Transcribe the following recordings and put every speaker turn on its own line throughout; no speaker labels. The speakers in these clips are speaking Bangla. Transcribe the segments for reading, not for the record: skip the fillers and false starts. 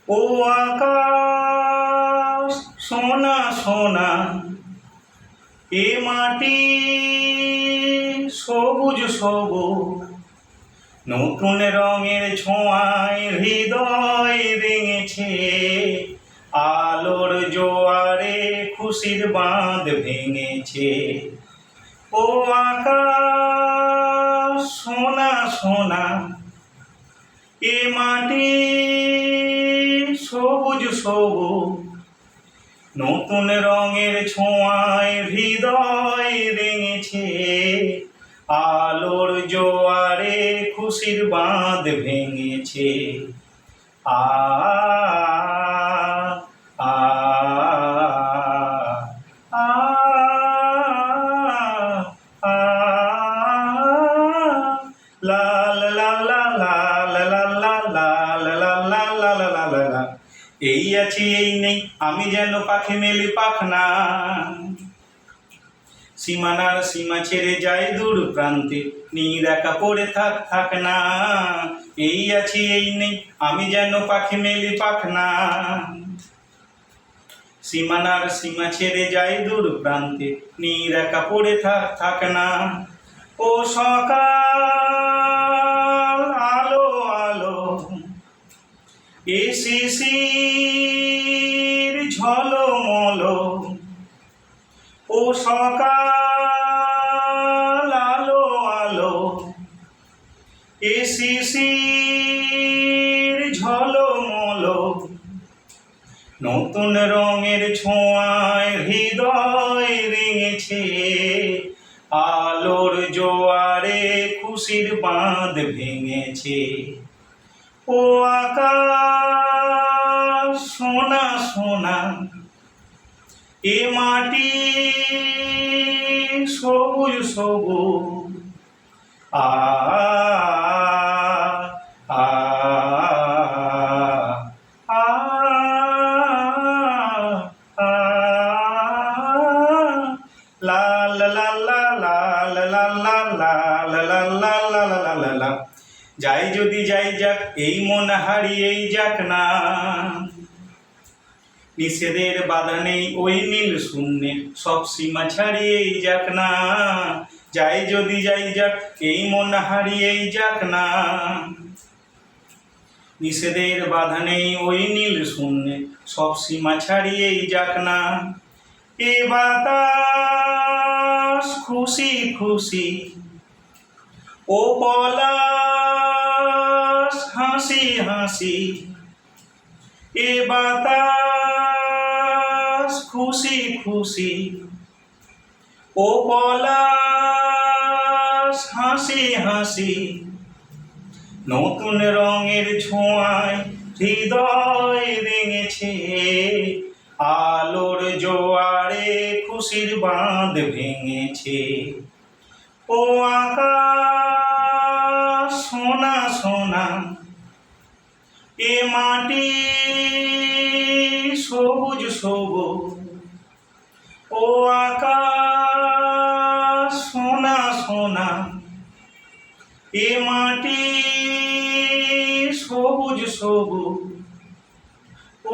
ও আকাশ সোনা সোনা, এ মাটি সবুজ সবুজ, নতুন রঙের ছোঁয়ায় হৃদয় রেঙেছে। আলোর জোয়ারে খুশির বাঁধ ভেঙেছে। ও আকাশ সোনা সোনা, এ মাটি সবুজ সবুজ, নতুন রঙের ছোঁয়ায় হৃদয় রেঙেছে। আলোর জোয়ারে খুশির বাঁধ ভেঙেছে। আ আ আ আ লা লা লা লা লা লা লা লা লা লা লা লা লা লা লা। এই আছি এই নেই, আমি যেন পাখি মেলি পাখনা। সীমানার সীমা ছেড়ে যায় দূর প্রান্তে, নীর একা পড়ে থাক না। এই আছি এই নেই, আমি যেন পাখি মেলি পাখনা। সীমানার সীমা ছেড়ে যায় দূর প্রান্তে, নীর একা পড়ে থাক না। ও সকাল আলো আলো, এ শিশির ঝলমলো। ও সকাল আলো আলো, এ শিশির ঝলমলো, নতুন রঙের ছোঁয়ায় হৃদয় রেঙেছে। আলোর জোয়ারে খুশির বাঁধ ভেঙেছে। ও আকাশ সোনা সোনা, এ মাটি সবুজ সবুজ। আ আ আ আ লা লা লা লা লা লা লা লা লা লা লা লা লা লা। যাই যদি যাই যাক, এই মন হারিয়েই যাক না। নিষেধের বাধা নেই ওই নীল শূন্যে, সব সীমা ছাড়িয়েই যাক না। যাই যদি যাই যাক, এই মন হারিয়েই যাক না। নিষেধের বাধা নেই ওই নীল শূন্যে, সব সীমা ছাড়িয়েই যাক না। এ বাতাস খুশি খুশি, ও পলাশ হাসি হাসি। এ বাতাস খুশি খুশি, ও পলাশ হাসি হাসি, নতুন রঙের ছোঁয়ায় হৃদয় রেঙেছে। আলোর জোয়ারে খুশির বাঁধ ভেঙেছে। ও আকাশ সোনা সোনা, এ মাটি সবুজ সবুজ। ও আকাশ সোনা সোনা, এ মাটি সবুজ সবুজ।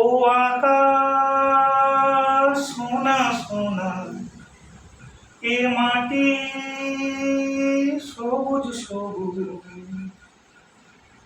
ও আকাশ সোনা সোনা, এ মাটি সবুজ সবুজ।